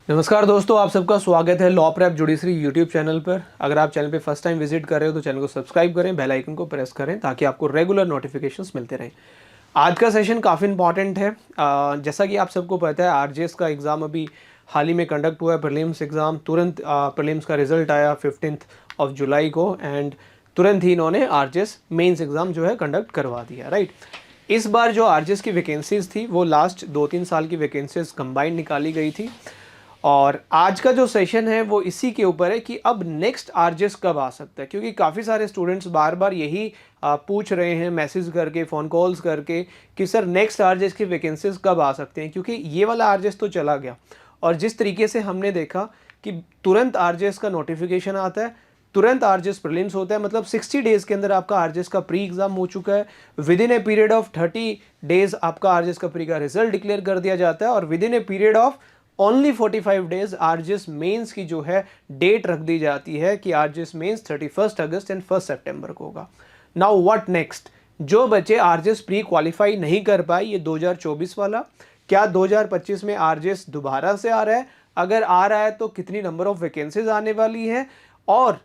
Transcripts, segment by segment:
नमस्कार दोस्तों, आप सबका स्वागत है law prep judiciary YouTube channel पर। अगर आप चैनल पे फर्स्ट टाइम विजिट कर रहे हो तो चैनल को सब्सक्राइब करें, बेल आइकन को प्रेस करें ताकि आपको रेगुलर नोटिफिकेशंस मिलते रहें। आज का सेशन काफ़ी इंपॉर्टेंट है। जैसा कि आप सबको पता है, आरजेएस का एग्ज़ाम अभी हाल ही में कंडक्ट हुआ है। प्रीलिम्स एग्ज़ाम तुरंत प्रीलिम्स का रिजल्ट आया 15 ऑफ जुलाई को एंड तुरंत ही इन्होंने आरजेएस मेंस एग्ज़ाम जो है कंडक्ट करवा दिया, राइट। इस बार जो आरजेएस की वैकेंसीज़ थी वो लास्ट 2-3 साल की वैकेंसीज कंबाइंड निकाली गई थी। और आज का जो सेशन है वो इसी के ऊपर है कि अब नेक्स्ट आरजेएस कब आ सकता है, क्योंकि काफ़ी सारे स्टूडेंट्स बार बार यही पूछ रहे हैं मैसेज करके, फ़ोन कॉल्स करके कि सर नेक्स्ट आरजेएस की वैकेंसीज कब आ सकते हैं, क्योंकि ये वाला आरजेएस तो चला गया। और जिस तरीके से हमने देखा कि तुरंत आरजेएस का नोटिफिकेशन आता है, तुरंत आरजेएस प्रीलिम्स होता है, मतलब 60 डेज़ के अंदर आपका आरजेएस का प्री एग्ज़ाम हो चुका है। Within a period of 30 days आपका आरजेएस का प्री का रिजल्ट डिक्लेयर कर दिया जाता है और within a period of only 45 days RJS mains की जो है डेट रख दी जाती है कि आरजेएस मेंस 31 अगस्त एंड 1 सितंबर को होगा। Now what next? जो बच्चे आरजेएस प्री क्वालिफाई नहीं कर पाए, ये 2024 वाला, क्या 2025 में आरजेएस दोबारा से आ रहा है? अगर आ रहा है तो कितनी नंबर ऑफ वैकेंसीज आने वाली है और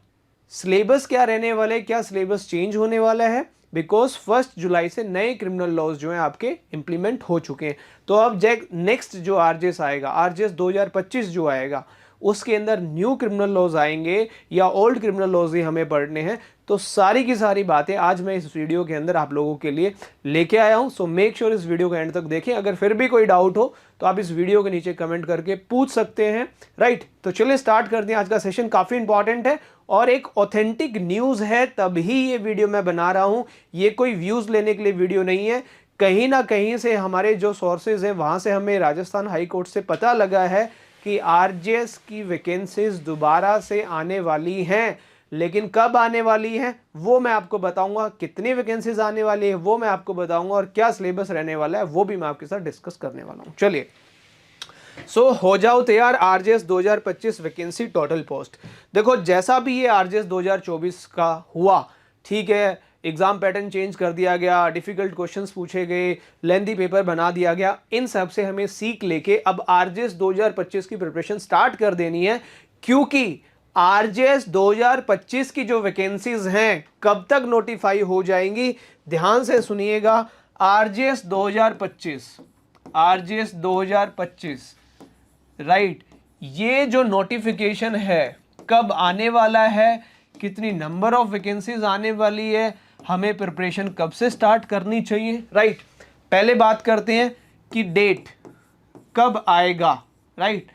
सिलेबस क्या रहने वाले, क्या सिलेबस चेंज होने वाला है? बिकॉज 1 जुलाई से नए क्रिमिनल लॉज जो हैं आपके इम्प्लीमेंट हो चुके हैं। तो अब नेक्स्ट जो आरजेएस आएगा, आरजेएस 2025 जो आएगा, उसके अंदर न्यू क्रिमिनल लॉज आएंगे या ओल्ड क्रिमिनल लॉज ही हमें पढ़ने हैं। तो सारी की सारी बातें आज मैं इस वीडियो के अंदर आप लोगों के लिए लेके आया हूं। सो मेक श्योर इस वीडियो को एंड तक देखें। अगर फिर भी कोई डाउट हो तो आप इस वीडियो के नीचे कमेंट करके पूछ सकते हैं, राइट। तो चलिए स्टार्ट करते हैं। आज का सेशन काफ़ी इंपॉर्टेंट है और एक ऑथेंटिक न्यूज़ है, तभी ये वीडियो मैं बना रहा हूँ। ये कोई व्यूज़ लेने के लिए वीडियो नहीं है। कहीं ना कहीं से हमारे जो सोर्सेज हैं वहाँ से हमें राजस्थान हाई कोर्ट से पता लगा है कि आरजेएस की वैकेंसीज दोबारा से आने वाली हैं। लेकिन कब आने वाली हैं वो मैं आपको बताऊंगा, कितनी वैकेंसीज आने वाली है वो मैं आपको बताऊंगा और क्या सिलेबस रहने वाला है वो भी मैं आपके साथ डिस्कस करने वाला हूँ। चलिए, हो जाओ तैयार। RJS 2025 vacancy total post. देखो, जैसा भी ये आरजेएस 2024 का हुआ, ठीक है, एग्जाम पैटर्न चेंज कर दिया गया, डिफिकल्ट क्वेश्चंस पूछे गए, लेंथी पेपर बना दिया गया, इन सब से हमें सीख लेके अब आरजेएस 2025 की प्रिपरेशन स्टार्ट कर देनी है। क्योंकि आरजेएस 2025 की जो वैकेंसीज हैं कब तक नोटिफाई हो जाएंगी, ध्यान से सुनिएगा। आरजेएस 2025, आरजेएस 2025, राइट, ये जो नोटिफिकेशन है कब आने वाला है, कितनी नंबर ऑफ वैकेंसीज आने वाली है, हमें प्रिपरेशन कब से स्टार्ट करनी चाहिए, राइट। पहले बात करते हैं कि डेट कब आएगा, राइट।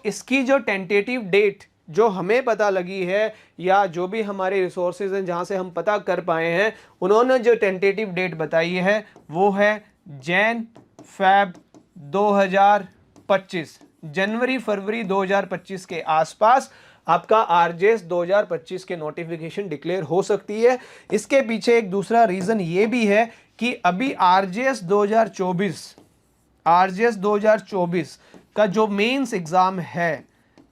इसकी जो टेंटेटिव डेट जो हमें पता लगी है या जो भी हमारे रिसोर्सेज हैं जहां से हम पता कर पाए हैं, उन्होंने जो टेंटेटिव डेट बताई है वो है Jan-Feb 2025, जनवरी फरवरी 2025 के आसपास आपका आरजेएस 2025 के नोटिफिकेशन डिक्लेयर हो सकती है। इसके पीछे एक दूसरा रीजन ये भी है कि अभी आरजेएस 2024 का जो मेंस एग्जाम है,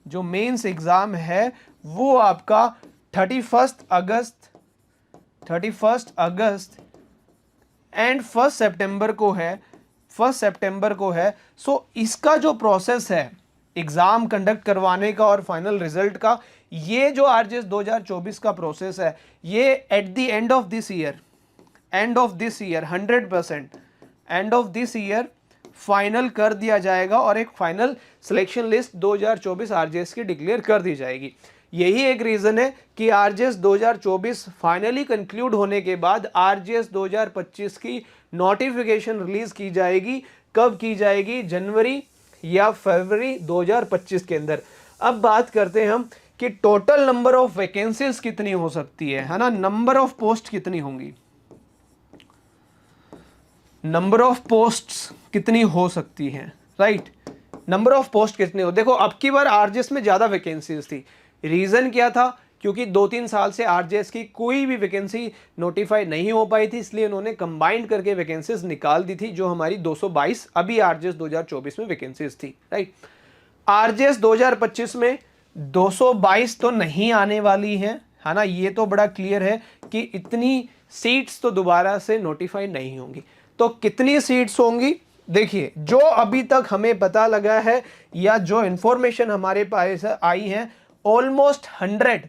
जो मेंस एग्जाम है वो आपका 31 अगस्त एंड 1 सितंबर को है, 1 सितंबर को है। इसका जो प्रोसेस है एग्जाम कंडक्ट करवाने का और फाइनल रिजल्ट का, ये जो आरजेएस 2024 का प्रोसेस है, ये at the end of this year 100% end of this year final कर दिया जाएगा और एक फाइनल सिलेक्शन लिस्ट 2024 आरजेएस की डिक्लेयर कर दी जाएगी। यही एक रीजन है कि आरजेएस 2024 फाइनली कंक्लूड होने के बाद आरजेएस 2025 की नोटिफिकेशन रिलीज की जाएगी। कब की जाएगी? जनवरी या फरवरी 2025 के अंदर। अब बात करते हैं हम कि टोटल नंबर ऑफ वैकेंसीज कितनी हो सकती है ना, नंबर ऑफ पोस्ट कितनी होंगी, नंबर ऑफ पोस्ट्स कितनी हो सकती हैं, राइट। नंबर ऑफ पोस्ट कितनी हो, देखो अब की बार आरजेएस में ज्यादा वैकेंसीज थी। रीजन क्या था? क्योंकि 2-3 साल से आरजेएस की कोई भी वैकेंसी नोटिफाई नहीं हो पाई थी, इसलिए उन्होंने कंबाइंड करके वैकेंसीज निकाल दी थी, जो हमारी 222 अभी आरजेएस 2024 में वैकेंसीज थी, राइट। आरजेएस 2025 में 222 तो नहीं आने वाली है ना, ये तो बड़ा क्लियर है कि इतनी सीट्स तो दोबारा से नोटिफाई नहीं होंगी। तो कितनी सीट्स होंगी? देखिए, जो अभी तक हमें पता लगा है या जो इंफॉर्मेशन हमारे पास आई है, ऑलमोस्ट 100,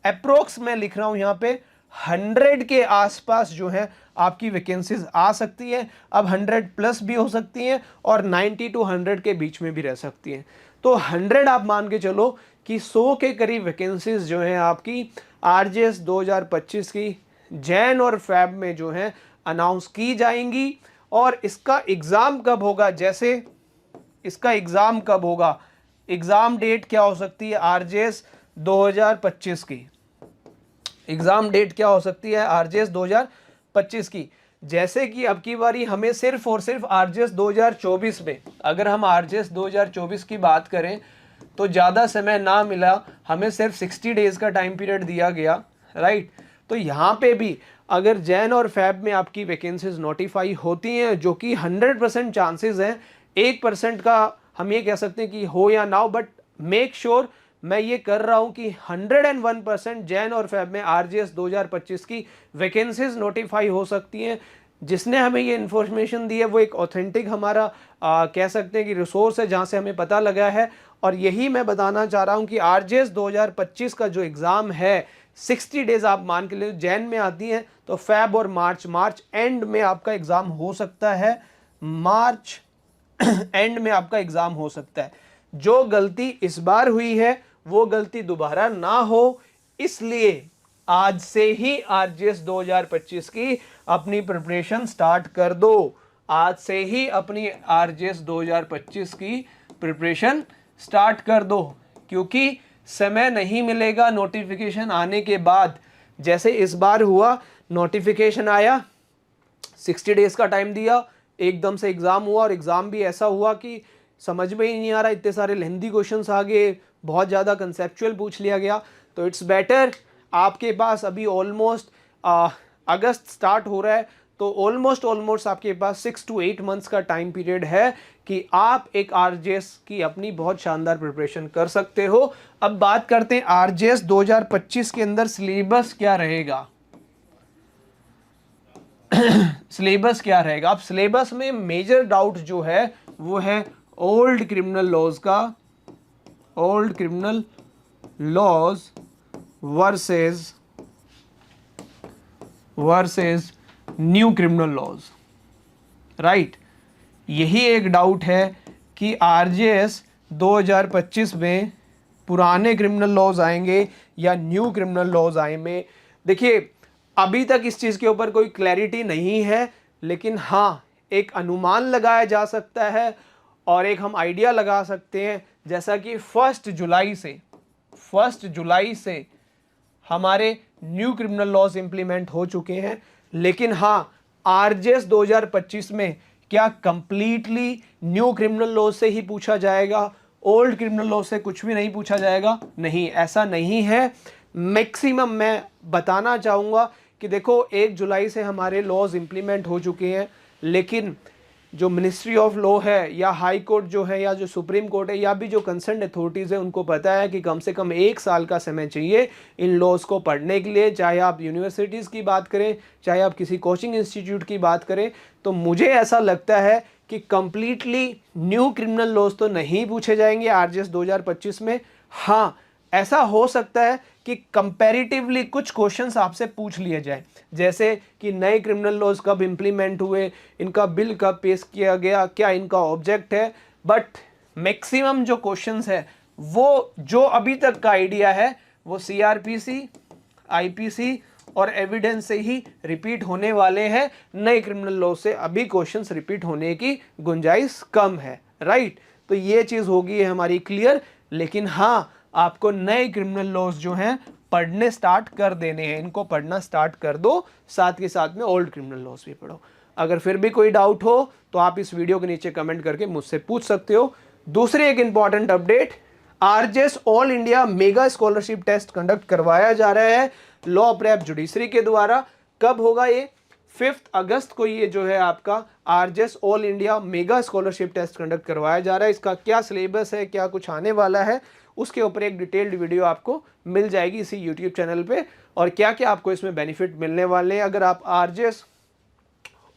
अप्रोक्स मैं लिख रहा हूं यहां पे 100 के आसपास जो है आपकी वैकेंसीज आ सकती है। अब 100 प्लस भी हो सकती हैं और 90 टू 100 के बीच में भी रह सकती हैं। तो 100 आप मान के चलो कि 100 के करीब वैकेंसीज जो है आपकी आरजेएस 2025 की जैन और फेब में जो है अनाउंस की जाएंगी। और इसका एग्ज़ाम कब होगा, जैसे इसका एग्ज़ाम कब होगा, एग्ज़ाम डेट क्या हो सकती है आरजेएस 2025 की, एग्ज़ाम डेट क्या हो सकती है आरजेएस 2025 की। जैसे कि अब की बारी हमें सिर्फ और सिर्फ आरजेएस 2024 में, अगर हम आरजेएस 2024 की बात करें तो ज़्यादा समय ना मिला, हमें सिर्फ 60 डेज़ का टाइम पीरियड दिया गया, राइट। तो यहाँ पे भी अगर जैन और फैब में आपकी वैकेंसीज नोटिफाई होती हैं, जो कि 100% चांसेस हैं, 1% का हम ये कह सकते हैं कि हो या ना हो, बट मेक श्योर मैं ये कर रहा हूं कि 101% जैन और फेब में आरजेएस 2025 की वैकेंसीज नोटिफाई हो सकती हैं। जिसने हमें ये इन्फॉर्मेशन दी है वो एक ऑथेंटिक हमारा कह सकते हैं कि रिसोर्स है, जहां से हमें पता लगा है। और यही मैं बताना चाह रहा हूं कि आरजेएस 2025 का जो एग्ज़ाम है 60 डेज आप मान के लिए जैन में आती हैं, तो फेब और मार्च एंड में आपका एग्ज़ाम हो सकता है, मार्च एंड में आपका एग्ज़ाम हो सकता है। जो गलती इस बार हुई है वो गलती दोबारा ना हो, इसलिए आज से ही आरजेएस 2025 की अपनी प्रिपरेशन स्टार्ट कर दो। आज से ही अपनी आरजेएस 2025 की प्रिपरेशन स्टार्ट कर दो, क्योंकि समय नहीं मिलेगा नोटिफिकेशन आने के बाद। जैसे इस बार हुआ, नोटिफिकेशन आया, 60 डेज का टाइम दिया, एकदम से एग्ज़ाम हुआ और एग्ज़ाम भी ऐसा हुआ कि समझ में ही नहीं आ रहा, इतने सारे लेंथी क्वेश्चंस आ गए, बहुत ज़्यादा कंसेप्चुअल पूछ लिया गया। तो इट्स बेटर, आपके पास अभी ऑलमोस्ट अगस्त स्टार्ट हो रहा है, तो ऑलमोस्ट आपके पास 6 to 8 मंथ्स का टाइम पीरियड है कि आप एक आरजेएस की अपनी बहुत शानदार प्रिपरेशन कर सकते हो। अब बात करते हैं आरजेएस 2025 के अंदर सिलेबस क्या रहेगा। सिलेबस क्या रहेगा, अब सिलेबस में मेजर डाउट जो है वो है ओल्ड क्रिमिनल लॉज का, old criminal laws versus new criminal laws, right. यही एक डाउट है कि आरजेएस 2025 में पुराने क्रिमिनल लॉज आएंगे या न्यू क्रिमिनल लॉज आएंगे। देखिए, अभी तक इस चीज़ के ऊपर कोई क्लैरिटी नहीं है, लेकिन हाँ एक अनुमान लगाया जा सकता है और एक हम आइडिया लगा सकते हैं, जैसा कि 1 जुलाई से हमारे न्यू क्रिमिनल लॉज इंप्लीमेंट हो चुके हैं। लेकिन हाँ, आरजेएस 2025 में क्या कंप्लीटली न्यू क्रिमिनल लॉ से ही पूछा जाएगा, ओल्ड क्रिमिनल लॉ से कुछ भी नहीं पूछा जाएगा? नहीं, ऐसा नहीं है। मैक्सिमम मैं बताना चाहूँगा कि देखो 1 जुलाई से हमारे लॉज इंप्लीमेंट हो चुके हैं, लेकिन जो मिनिस्ट्री ऑफ लॉ है या हाई कोर्ट जो है या जो सुप्रीम कोर्ट है या भी जो कंसर्न अथॉरिटीज़ है, उनको पता है कि कम से कम 1 साल का समय चाहिए इन लॉज को पढ़ने के लिए। चाहे आप यूनिवर्सिटीज़ की बात करें, चाहे आप किसी कोचिंग इंस्टीट्यूट की बात करें, तो मुझे ऐसा लगता है कि कंप्लीटली न्यू क्रिमिनल लॉज तो नहीं पूछे जाएंगे आरजेएस 2025 में। हाँ, ऐसा हो सकता है कि कंपैरेटिवली कुछ क्वेश्चंस आपसे पूछ लिए जाए, जैसे कि नए क्रिमिनल लॉज कब इंप्लीमेंट हुए, इनका बिल कब पेश किया गया, क्या इनका ऑब्जेक्ट है। बट मैक्सिमम जो क्वेश्चंस है वो जो अभी तक का आइडिया है वो सीआरपीसी, आईपीसी और एविडेंस से ही रिपीट होने वाले हैं। नए क्रिमिनल लॉ से अभी क्वेश्चंस रिपीट होने की गुंजाइश कम है, राइट। तो ये चीज़ होगी हमारी क्लियर। लेकिन हाँ, आपको नए क्रिमिनल लॉज जो हैं पढ़ने स्टार्ट कर देने हैं, इनको पढ़ना स्टार्ट कर दो, साथ के साथ में ओल्ड क्रिमिनल लॉज भी पढ़ो। अगर फिर भी कोई डाउट हो तो आप इस वीडियो के नीचे कमेंट करके मुझसे पूछ सकते हो। दूसरी एक important update, RJS all India mega scholarship test conduct करवाया जा रहा है लॉ प्रेप जुडिशरी के द्वारा। कब होगा ये? 5 अगस्त को ये जो है आपका RJS all India mega scholarship test conduct करवाया जा रहा है। इसका क्या सिलेबस है, क्या कुछ आने वाला है, उसके ऊपर एक डिटेल्ड वीडियो आपको मिल जाएगी इसी यूट्यूब चैनल पे, और क्या क्या आपको इसमें बेनिफिट मिलने वाले हैं अगर आप RJS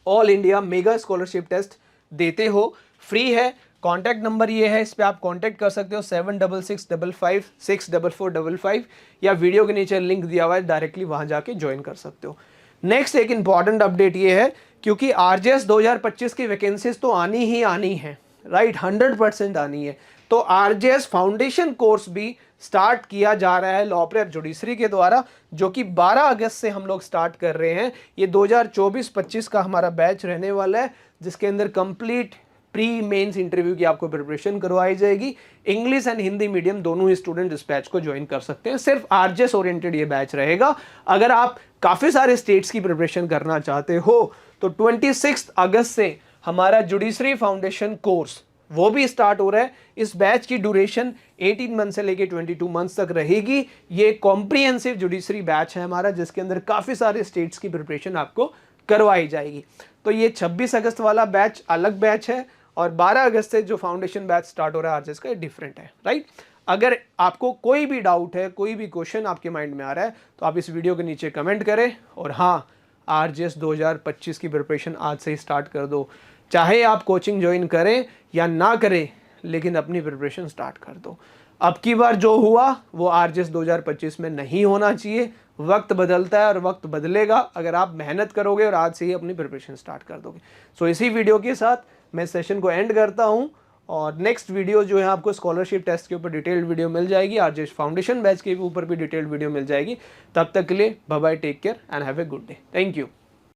all India mega scholarship test देते हो, फ्री है। कॉन्टैक्ट नंबर ये है, इस पर आप कॉन्टैक्ट कर सकते हो 7665564455 या वीडियो के नीचे लिंक दिया हुआ है, डायरेक्टली वहां जाके ज्वाइन कर सकते हो। नेक्स्ट एक इंपॉर्टेंट अपडेट ये है, क्योंकि आरजेएस 2025 की वैकेंसीज तो आनी ही आनी है, राइट, 100% आनी है। तो आरजेएस फाउंडेशन कोर्स भी स्टार्ट किया जा रहा है लॉ प्रेप जुडिशरी के द्वारा, जो कि 12 अगस्त से हम लोग स्टार्ट कर रहे हैं। ये 2024-25 का हमारा बैच रहने वाला है, जिसके अंदर कंप्लीट प्री मेंस इंटरव्यू की आपको प्रिपरेशन करवाई जाएगी। इंग्लिश एंड हिंदी मीडियम दोनों ही स्टूडेंट इस बैच को ज्वाइन कर सकते हैं। सिर्फ आरजेएस ओरिएंटेड ये बैच रहेगा। अगर आप काफ़ी सारे स्टेट्स की प्रिपरेशन करना चाहते हो तो 26 अगस्त से हमारा जुडिशरी फाउंडेशन कोर्स वो भी स्टार्ट हो रहा है। इस बैच की ड्यूरेशन 18 मंथ से लेके 22 मंथ्स तक रहेगी। ये कॉम्प्रिहेंसिव जुडिशरी बैच है हमारा, जिसके अंदर काफ़ी सारे स्टेट्स की प्रिपरेशन आपको करवाई जाएगी। तो ये 26 अगस्त वाला बैच अलग बैच है और 12 अगस्त से जो फाउंडेशन बैच स्टार्ट हो रहा है आरजेएस का, डिफरेंट है, राइट। अगर आपको कोई भी डाउट है, कोई भी क्वेश्चन आपके माइंड में आ रहा है, तो आप इस वीडियो के नीचे कमेंट करें। और हाँ, आरजेएस 2025 की प्रिपरेशन आज से ही स्टार्ट कर दो। चाहे आप कोचिंग ज्वाइन करें या ना करें, लेकिन अपनी प्रिपरेशन स्टार्ट कर दो। अब की बार जो हुआ वो आरजेएस 2025 में नहीं होना चाहिए। वक्त बदलता है और वक्त बदलेगा अगर आप मेहनत करोगे और आज से ही अपनी प्रिपरेशन स्टार्ट कर दोगे। सो इसी वीडियो के साथ मैं सेशन को एंड करता हूं और नेक्स्ट वीडियो जो है आपको स्कॉलरशिप टेस्ट के ऊपर डिटेल्ड वीडियो मिल जाएगी, आरजेएस फाउंडेशन बैच के ऊपर भी डिटेल्ड वीडियो मिल जाएगी। तब तक के लिए bye bye, take care and have a good day. Thank you.